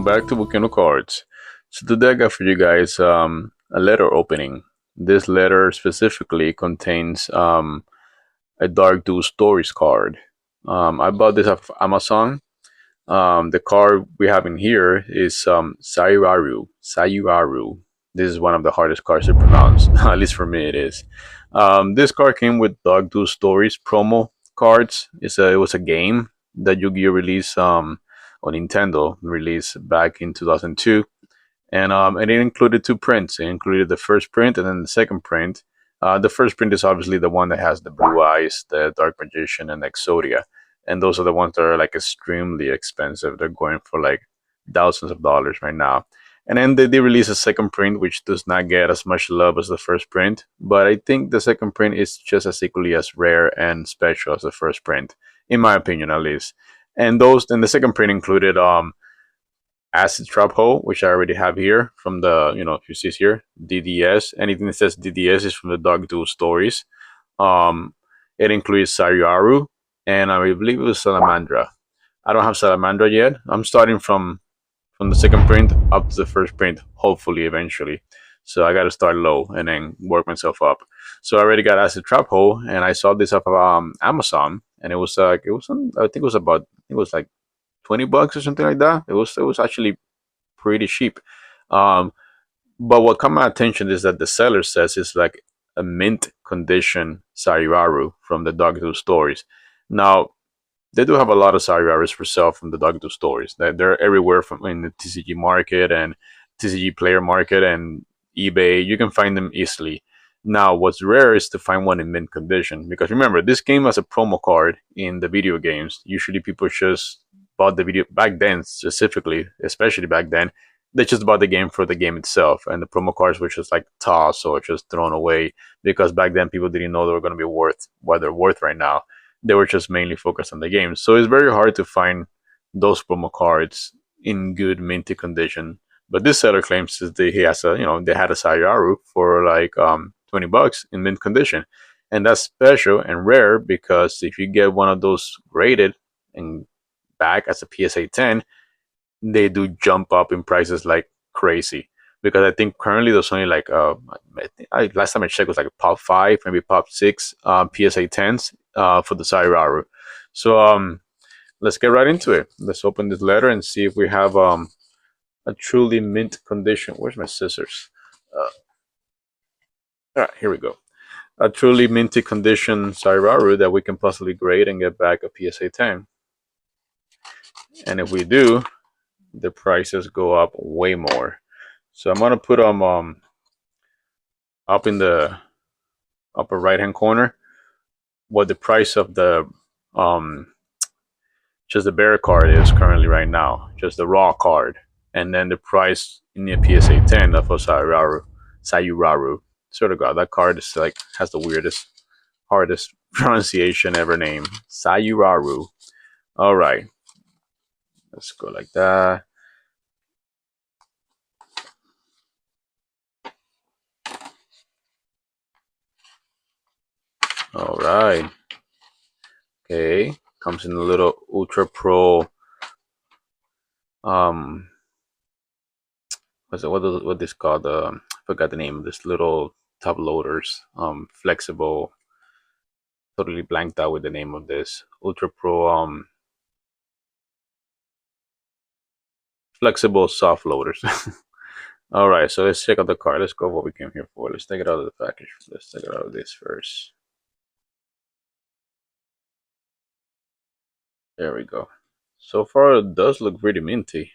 back to Volcano Cards. So today I got for you guys a letter opening. This letter specifically contains a Dark Duel Stories card. I bought this off Amazon. The card we have in here is Sayuraru. Sayuraru. This is one of the hardest cards to pronounce, at least for me it is. This card came with Dark Duel Stories promo cards. It was a game that Yu-Gi-Oh released on Nintendo, released back in 2002, and it included two prints. It included the first print and then the second print. The first print is obviously the one that has the Blue Eyes, the Dark Magician, and Exodia, and those are the ones that are like extremely expensive. They're going for like thousands of dollars right now. And then they release a second print, which does not get as much love as the first print, but I think the second print is just as equally as rare and special as the first print, in my opinion, at least. And the second print included Acid Trap Hole, which I already have here from the, if you see here, DDS. Anything that says DDS is from the Dark Duel Stories. Um, it includes Sariaru, and I believe it was Salamandra. I don't have Salamandra yet. I'm starting from the second print up to the first print, hopefully eventually. So I got to start low and then work myself up. So I already got Acid Trap Hole, and I saw this off of Amazon, and it was I think it was like $20 or something like that. It was actually pretty cheap. Um, but what caught my attention is that the seller says it's like a mint condition Sariwaru from the Dark Duel Stories. Now they do have a lot of Sariwarus for sale from the Dark Duel Stories. They're everywhere from in the TCG market and TCG player market and eBay. You can find them easily. Now, what's rare is to find one in mint condition, because remember, this game has a promo card in the video games. Usually, people just bought the video back then, specifically, especially back then. They just bought the game for the game itself, and the promo cards were just like tossed or just thrown away, because back then people didn't know they were going to be worth what they're worth right now. They were just mainly focused on the game, so it's very hard to find those promo cards in good minty condition. But this seller claims that he has they had a Sayaru for like $20 in mint condition, and that's special and rare, because if you get one of those graded and back as a PSA 10, they do jump up in prices like crazy. Because I think currently there's only like last time I checked was like pop 5, maybe pop 6 PSA 10s for the Sairaru. So let's get right into it. Let's open this letter and see if we have a truly mint condition. Where's my scissors? All right, here we go. A truly minty condition Sairaru that we can possibly grade and get back a PSA 10. And if we do, the prices go up way more. So I'm gonna put them up in the upper right hand corner what the price of the just the bearer card is currently right now, just the raw card, and then the price in the PSA 10 of Sayuraru. Sort of God, that card is like has the weirdest, hardest pronunciation ever named. Sayuraru. All right, let's go like that. All right. Okay, comes in a little Ultra Pro. What this called? I forgot the name of this little top loaders. Flexible. Totally blanked out with the name of this Ultra Pro. Flexible soft loaders. All right, so let's check out the card. Let's go what we came here for. Let's take it out of the package. Let's take it out of this first. There we go. So far, it does look pretty minty.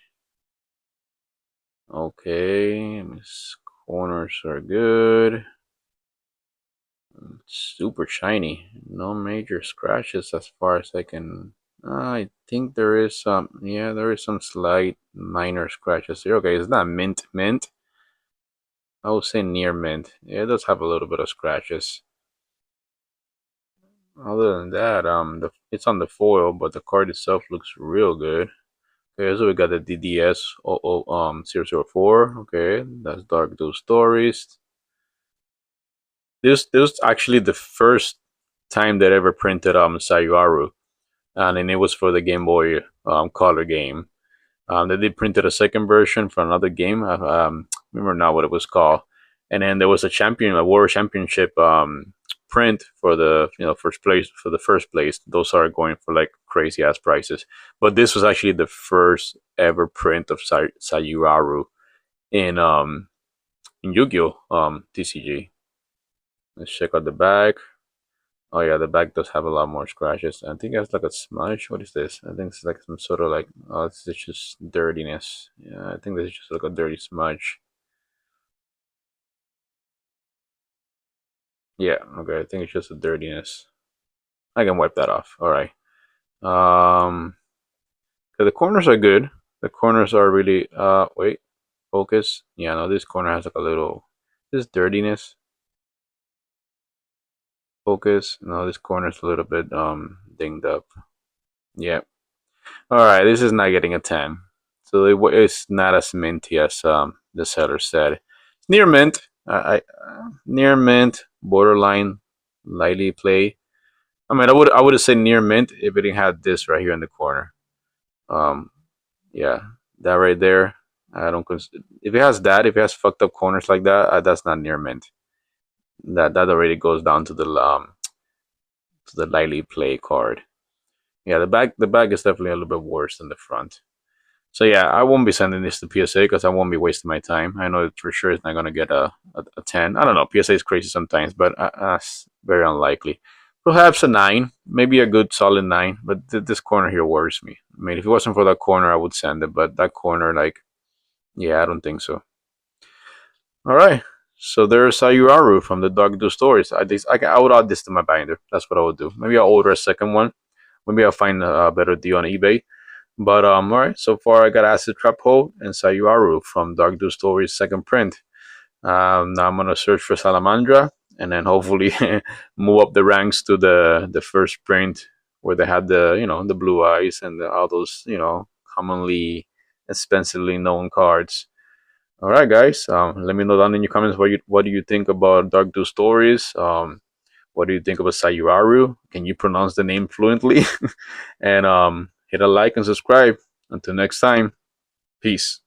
Okay, these corners are good. Super shiny. No major scratches as far as I can. I think there is some. Yeah, there is some slight minor scratches here. Okay, it's not mint. I would say near mint. Yeah, it does have a little bit of scratches. Other than that, it's on the foil, but the card itself looks real good. Okay, so we got the DDS 004. Okay, that's Dark Duel Stories. This was actually the first time that I ever printed Sayuaru, and it was for the Game Boy Color game. They did printed a second version for another game. I remember now what it was called. And then there was a World Championship print for the first place for the first place. Those are going for like crazy ass prices. But this was actually the first ever print of Sayuraru in Yu-Gi-Oh TCG. Let's check out the back. Oh yeah, the back does have a lot more scratches. I think it's like a smudge. What is this? I think it's like some sort of like, oh, this is just dirtiness. Yeah, I think this is just like a dirty smudge. Yeah, okay, I think it's just a dirtiness. I can wipe that off. All right. Um, okay, the corners are good. The corners are really. Wait, focus. Yeah, no, this corner has like a little this dirtiness. Focus. No, this corner is a little bit dinged up. Yeah. All right, this is not getting a 10. So it's not as minty as the seller said. It's near mint. Near mint, borderline, lightly play. I mean, I would have said near mint if it didn't have this right here in the corner. Um, yeah, that right there. I don't. If it has that, if it has fucked up corners like that, that's not near mint. That already goes down to the lightly play card. Yeah, the back is definitely a little bit worse than the front. So yeah, I won't be sending this to PSA because I won't be wasting my time. I know for sure it's not gonna get a 10. I don't know. PSA is crazy sometimes, but that's very unlikely. Perhaps a 9, maybe a good solid 9. But this corner here worries me. I mean, if it wasn't for that corner, I would send it. But that corner, like, yeah, I don't think so. All right. So there's Sayuraru from the Dog Do Stories. I would add this to my binder. That's what I would do. Maybe I'll order a second one. Maybe I'll find a better deal on eBay. But all right, so far I got Acid Trap Hole and Sayuaru from Dark Do Stories second print. Now I'm gonna search for Salamandra and then hopefully move up the ranks to the first print where they had the the blue eyes and all those commonly expensively known cards. All right, guys. Let me know down in your comments what do you think about Dark Do Stories. What do you think about Sayuaru? Can you pronounce the name fluently? And hit a like and subscribe. Until next time, peace.